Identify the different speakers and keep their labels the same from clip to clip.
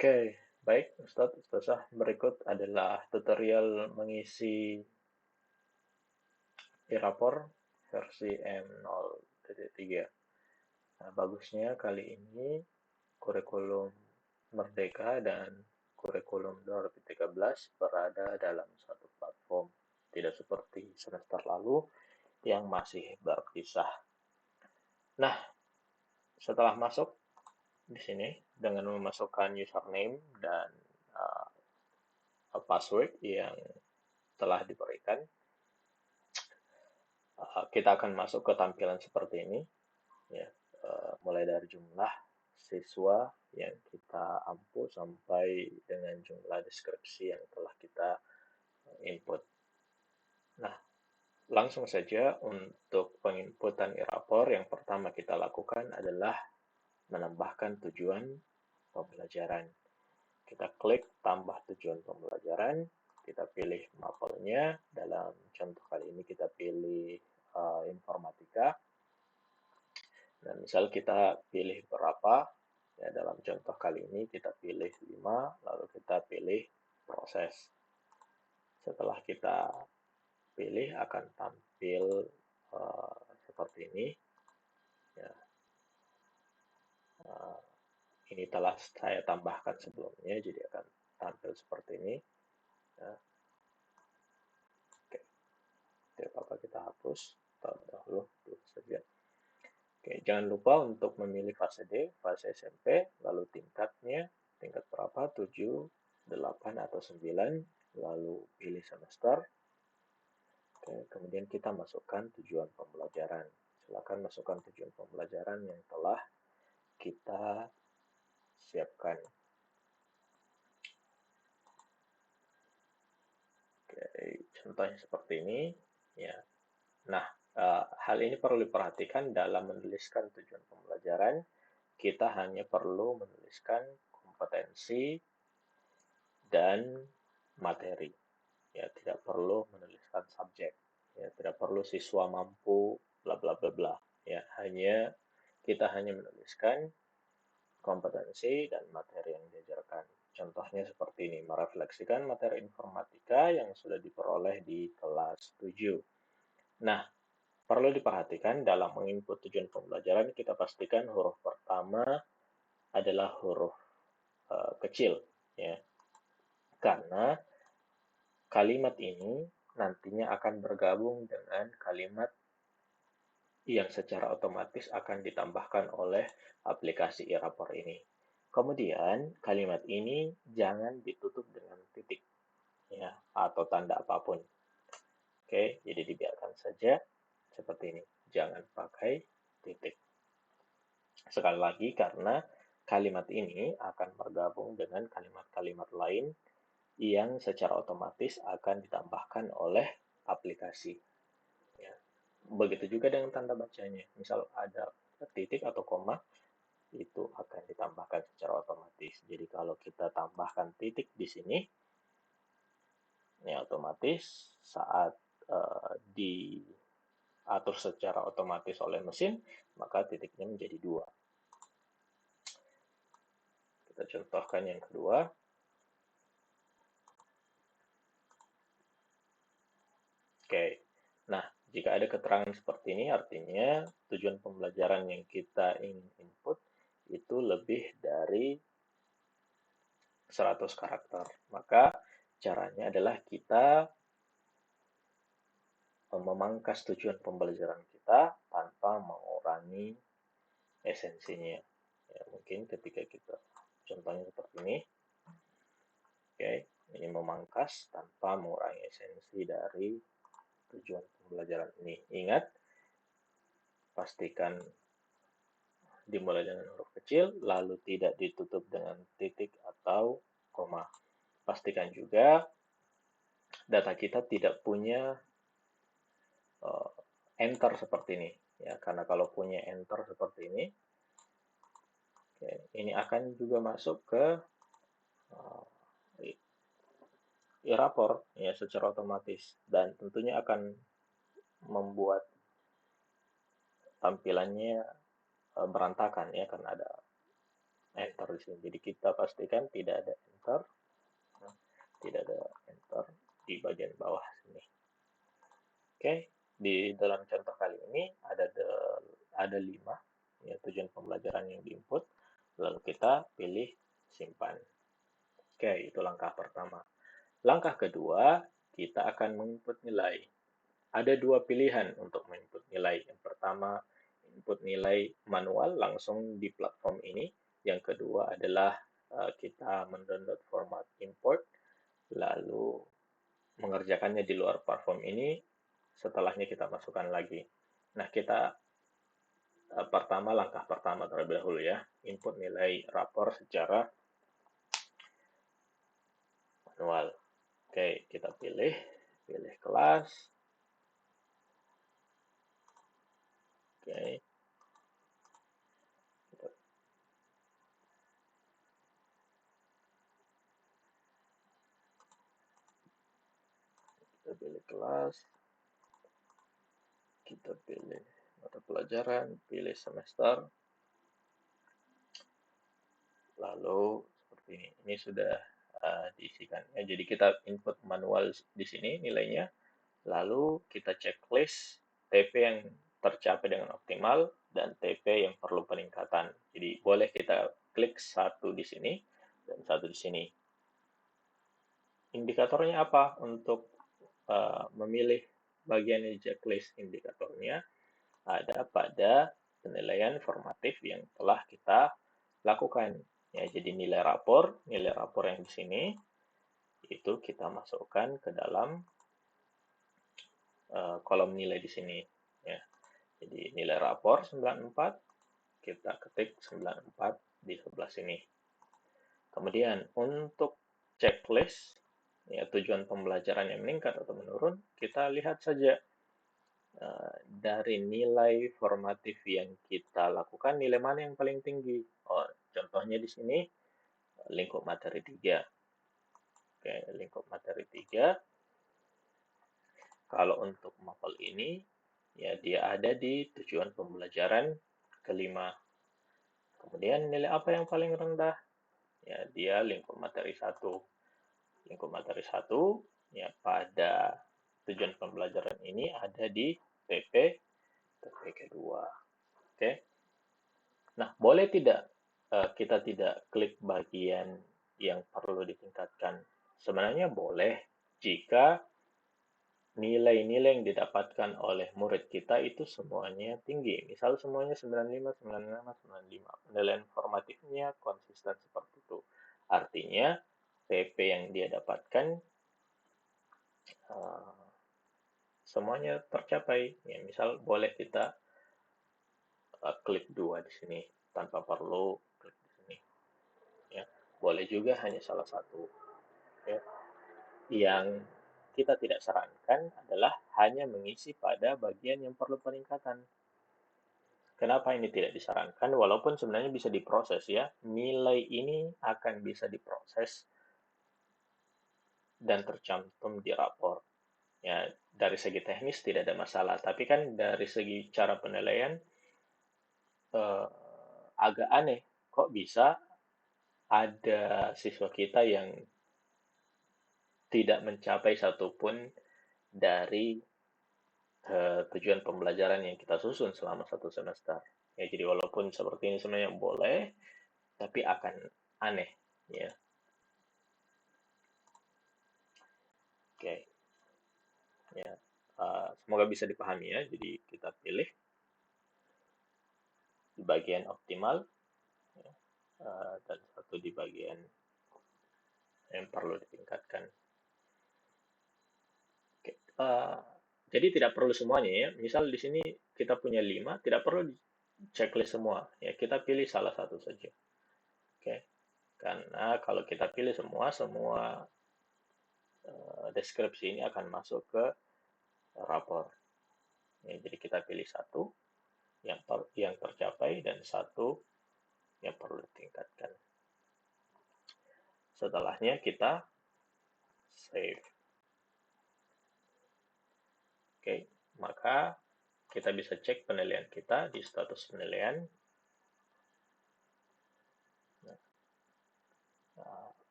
Speaker 1: Oke, baik Ustadz, Ustazah. Berikut adalah tutorial mengisi e-rapor versi M0.3. Nah, bagusnya kali ini kurikulum Merdeka dan kurikulum 2013 berada dalam satu platform. Tidak seperti semester lalu yang masih berpisah. Nah, setelah masuk di sini dengan memasukkan username dan uh, password yang telah diberikan, kita akan masuk ke tampilan seperti ini, ya. Mulai dari jumlah siswa yang kita ampu sampai dengan jumlah deskripsi yang telah kita input. Nah, langsung saja untuk penginputan e-rapor, yang pertama kita lakukan adalah menambahkan tujuan pembelajaran. Kita klik tambah tujuan pembelajaran, kita pilih mapelnya. Dalam contoh kali ini kita pilih informatika. Dan misal kita pilih berapa, ya dalam contoh kali ini kita pilih 5, lalu kita pilih proses. Setelah kita pilih akan tampil seperti ini. Ya, uh, ini telah saya tambahkan sebelumnya, jadi akan tampil seperti ini. Ya, oke, tidak apa-apa kita hapus. Dahulu saja. Oke, jangan lupa untuk memilih fase D, fase SMP, lalu tingkatnya, tingkat berapa, 7, 8, atau 9, lalu pilih semester. Oke, kemudian kita masukkan tujuan pembelajaran. Silakan masukkan tujuan pembelajaran yang telah kita siapkan. Oke, contohnya seperti ini. Ya. Nah, hal ini perlu diperhatikan dalam menuliskan tujuan pembelajaran. Kita hanya perlu menuliskan kompetensi dan materi. Ya, tidak perlu menuliskan subjek. Ya, tidak perlu siswa mampu bla bla bla bla. Ya, kita hanya menuliskan kompetensi dan materi yang diajarkan. Contohnya seperti ini, merefleksikan materi informatika yang sudah diperoleh di kelas 7. Nah, perlu diperhatikan dalam menginput tujuan pembelajaran, kita pastikan huruf pertama adalah huruf kecil, ya. Karena kalimat ini nantinya akan bergabung dengan kalimat yang secara otomatis akan ditambahkan oleh aplikasi e-rapor ini. Kemudian, kalimat ini jangan ditutup dengan titik, ya, atau tanda apapun. Oke, jadi dibiarkan saja seperti ini. Jangan pakai titik. Sekali lagi, karena kalimat ini akan bergabung dengan kalimat-kalimat lain yang secara otomatis akan ditambahkan oleh aplikasi. Ya. Begitu juga dengan tanda bacanya. Misal ada titik atau koma, itu akan ditambahkan secara otomatis. Jadi kalau kita tambahkan titik di sini, ini otomatis saat diatur secara otomatis oleh mesin, maka titiknya menjadi 2. Kita contohkan yang kedua. Oke, nah jika ada keterangan seperti ini, artinya tujuan pembelajaran yang kita ingin input itu lebih dari 100 karakter. Maka caranya adalah kita memangkas tujuan pembelajaran kita tanpa mengurangi esensinya. Ya, mungkin ketika kita contohnya seperti ini. Oke, ini memangkas tanpa mengurangi esensi dari tujuan pembelajaran ini. Ingat, pastikan dimulai dengan huruf kecil, lalu tidak ditutup dengan titik atau koma. Pastikan juga data kita tidak punya enter seperti ini, ya, karena kalau punya enter seperti ini, ini akan juga masuk ke e-rapor, ya, secara otomatis, dan tentunya akan membuat tampilannya berantakan, ya, karena ada enter di sini. Jadi kita pastikan tidak ada enter, tidak ada enter di bagian bawah sini. Oke, di dalam contoh kali ini ada 5 ya, tujuan pembelajaran yang diinput, lalu kita pilih simpan. Oke, itu langkah pertama. Langkah kedua, kita akan menginput nilai. Ada 2 pilihan untuk menginput nilai. Yang pertama, input nilai manual langsung di platform ini. Yang kedua adalah kita mendownload format import, lalu mengerjakannya di luar platform ini, setelahnya kita masukkan lagi. Nah, kita langkah pertama terlebih dahulu ya, input nilai rapor secara manual. Oke, kita pilih kelas. Oke, kita pilih kelas, kita pilih mata pelajaran, pilih semester, lalu seperti ini. Ini sudah diisikan. Ya, jadi kita input manual di sini nilainya, lalu kita checklist TP yang tercapai dengan optimal dan TP yang perlu peningkatan. Jadi boleh kita klik satu di sini dan satu di sini. Indikatornya apa untuk memilih bagian checklist? Indikatornya ada pada penilaian formatif yang telah kita lakukan. Ya, jadi nilai rapor yang di sini itu kita masukkan ke dalam kolom nilai di sini. Ya, jadi nilai rapor 94, kita ketik 94 di sebelah sini. Kemudian untuk checklist, ya, tujuan pembelajaran yang meningkat atau menurun, kita lihat saja dari nilai formatif yang kita lakukan, nilai mana yang paling tinggi. Oh, contohnya di sini lingkup materi 3. Oke, lingkup materi 3. Kalau untuk mapel ini, ya dia ada di tujuan pembelajaran kelima. Kemudian nilai apa yang paling rendah? Ya, dia lingkup materi 1. Lingkup materi 1, ya pada tujuan pembelajaran ini ada di PP kedua. Oke. Nah, boleh tidak kita tidak klik bagian yang perlu ditingkatkan? Sebenarnya boleh jika nilai-nilai yang didapatkan oleh murid kita itu semuanya tinggi. Misal semuanya 95, 95, 95. Penilaian formatifnya konsisten seperti itu. Artinya PP yang dia dapatkan semuanya tercapai. Ya, misal boleh kita klik 2 di sini tanpa perlu klik di sini. Ya, boleh juga hanya salah satu. Ya. Yang kita tidak sarankan adalah hanya mengisi pada bagian yang perlu peningkatan. Kenapa ini tidak disarankan? Walaupun sebenarnya bisa diproses ya, nilai ini akan bisa diproses dan tercantum di rapor. Ya, dari segi teknis tidak ada masalah, tapi kan dari segi cara penilaian eh, agak aneh. Kok bisa ada siswa kita yang tidak mencapai satupun dari tujuan pembelajaran yang kita susun selama satu semester. Ya, jadi walaupun seperti ini sebenarnya boleh, tapi akan aneh. Ya, oke. Ya, semoga bisa dipahami ya. Jadi kita pilih di bagian optimal ya, dan satu di bagian yang perlu ditingkatkan. Oke. Jadi tidak perlu semuanya ya. Misal di sini kita punya 5, tidak perlu checklist semua. Ya, kita pilih salah satu saja. Oke. Karena kalau kita pilih semua deskripsi ini akan masuk ke rapor. Ya, jadi kita pilih satu yang tercapai dan satu yang perlu ditingkatkan. Setelahnya kita save. Oke, maka kita bisa cek penilaian kita di status penilaian.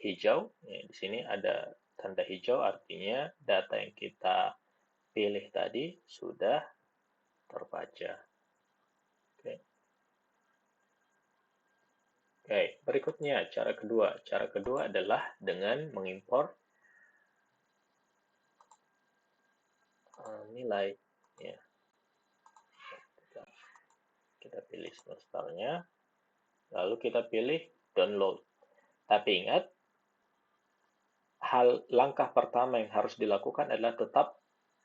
Speaker 1: hijau. Ya, di sini ada tanda hijau, artinya data yang kita pilih tadi sudah terbaca. Oke. Oke, berikutnya cara kedua. Cara kedua adalah dengan mengimpor nilai. Ya, kita pilih semesternya, lalu kita pilih download. Tapi ingat, langkah pertama yang harus dilakukan adalah tetap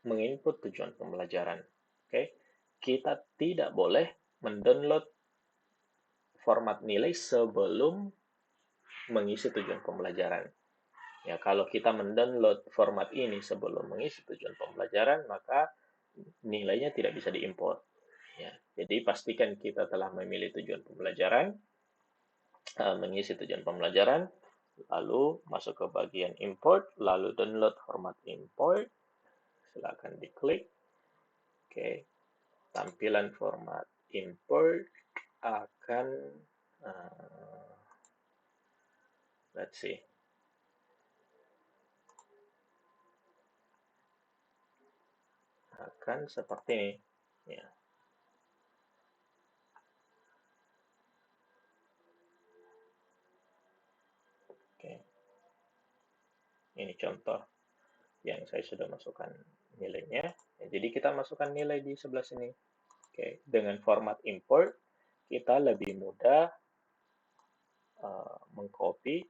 Speaker 1: menginput tujuan pembelajaran. Oke, kita tidak boleh mendownload format nilai sebelum mengisi tujuan pembelajaran. Ya, kalau kita mendownload format ini sebelum mengisi tujuan pembelajaran, maka nilainya tidak bisa diimport. Ya, jadi pastikan kita telah memilih tujuan pembelajaran, mengisi tujuan pembelajaran, lalu masuk ke bagian import, lalu download format import, silakan diklik. Oke, tampilan format import akan let's see. Akan seperti ini. Ya. Oke. Ini contoh yang saya sudah masukkan nilainya. Ya, jadi kita masukkan nilai di sebelah sini. Oke. Dengan format import, kita lebih mudah mengcopy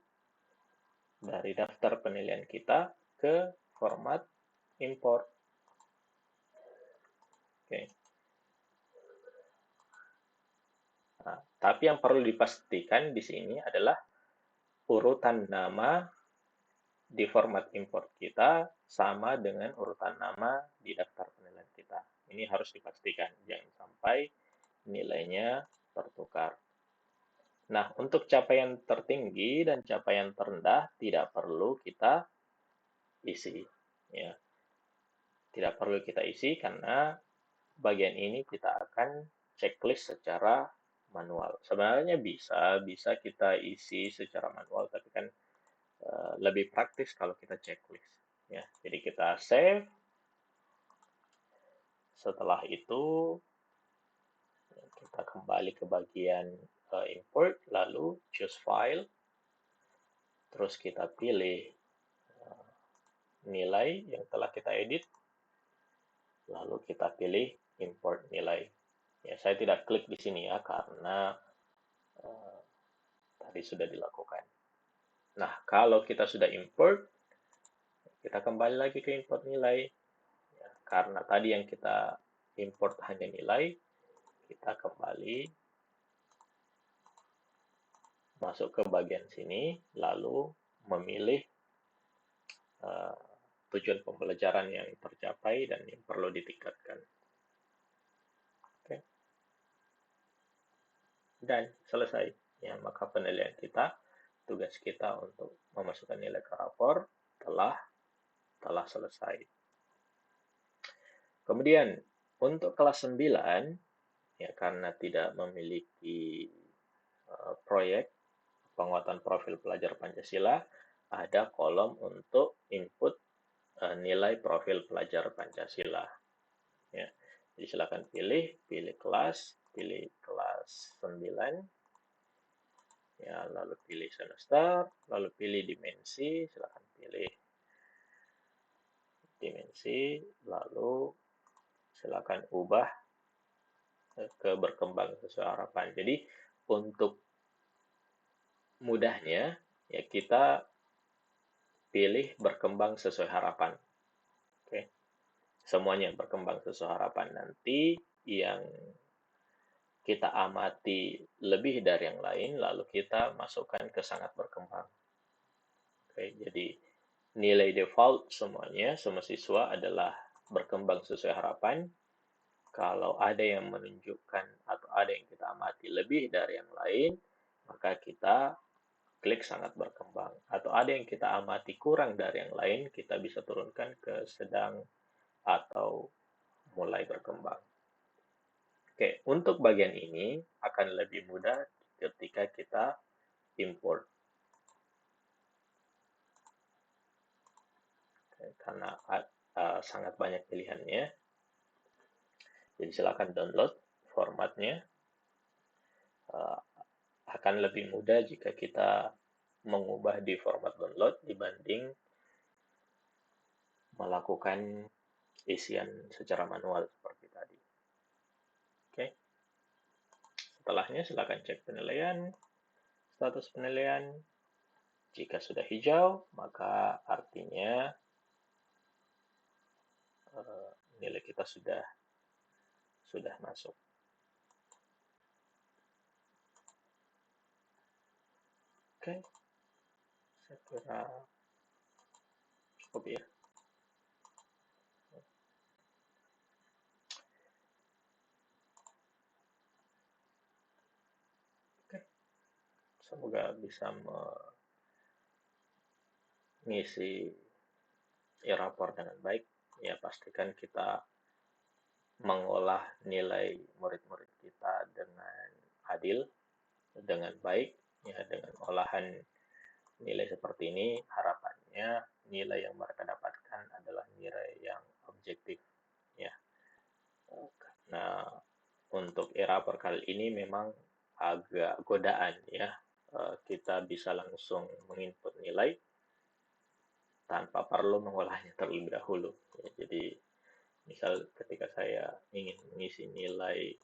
Speaker 1: dari daftar penilaian kita ke format import. Oke. Nah, tapi yang perlu dipastikan di sini adalah urutan nama di format import kita sama dengan urutan nama di daftar penilaian kita. Ini harus dipastikan, jangan sampai nilainya tertukar. Nah, untuk capaian tertinggi dan capaian terendah tidak perlu kita isi. Ya. Tidak perlu kita isi karena bagian ini kita akan checklist secara manual. Sebenarnya bisa kita isi secara manual, tapi kan lebih praktis kalau kita checklist. Ya, jadi kita save. Setelah itu kita kembali ke bagian import, lalu choose file, terus kita pilih nilai yang telah kita edit, lalu kita pilih import nilai. Ya, saya tidak klik di sini ya karena tadi sudah dilakukan. Nah, kalau kita sudah import, kita kembali lagi ke import nilai. Ya, karena tadi yang kita import hanya nilai, kita kembali masuk ke bagian sini, lalu memilih tujuan pembelajaran yang tercapai dan yang perlu ditingkatkan. Oke. Dan selesai. Ya, maka penilaian kita, tugas kita untuk memasukkan nilai ke rapor telah selesai. Kemudian untuk kelas 9, ya karena tidak memiliki proyek penguatan profil pelajar Pancasila, ada kolom untuk input nilai profil pelajar Pancasila. Ya. Jadi silakan pilih kelas 9, ya, lalu pilih semester, lalu pilih dimensi, silakan pilih dimensi, lalu silakan ubah ke berkembang sesuai harapan. Jadi untuk mudahnya ya kita pilih berkembang sesuai harapan. Oke. Semuanya berkembang sesuai harapan. Nanti yang kita amati lebih dari yang lain, lalu kita masukkan ke sangat berkembang. Oke, jadi nilai default semuanya, semua siswa adalah berkembang sesuai harapan. Kalau ada yang menunjukkan atau ada yang kita amati lebih dari yang lain, maka kita klik sangat berkembang. Atau ada yang kita amati kurang dari yang lain, kita bisa turunkan ke sedang atau mulai berkembang. Oke, untuk bagian ini akan lebih mudah ketika kita import. karena sangat banyak pilihannya. Jadi silakan download formatnya. Uh, akan lebih mudah jika kita mengubah di format download dibanding melakukan isian secara manual seperti tadi. Oke. Setelahnya silakan cek penilaian, status penilaian. Jika sudah hijau, maka artinya nilai kita sudah masuk. Oke, saya kira cukup ya. Oke, semoga bisa mengisi e-rapor dengan baik. Ya, pastikan kita mengolah nilai murid-murid kita dengan adil, dengan baik, ya, dengan olahan nilai seperti ini, harapannya nilai yang mereka dapatkan adalah nilai yang objektif, ya. Nah, untuk e-rapor kali ini memang agak godaan, ya. Kita bisa langsung menginput nilai tanpa perlu mengolahnya terlebih dahulu. Ya, jadi, misal ketika saya ingin mengisi nilai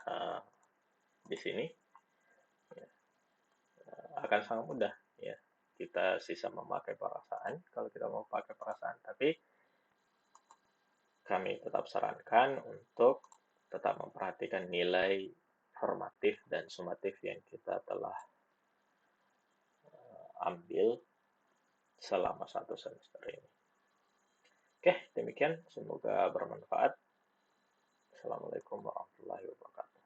Speaker 1: uh, di sini, ya, akan sangat mudah, ya. Kita sisa memakai perasaan kalau kita mau pakai perasaan, tapi kami tetap sarankan untuk tetap memperhatikan nilai formatif dan sumatif yang kita telah ambil selama satu semester ini. Oke, demikian. Semoga bermanfaat. Assalamualaikum warahmatullahi wabarakatuh.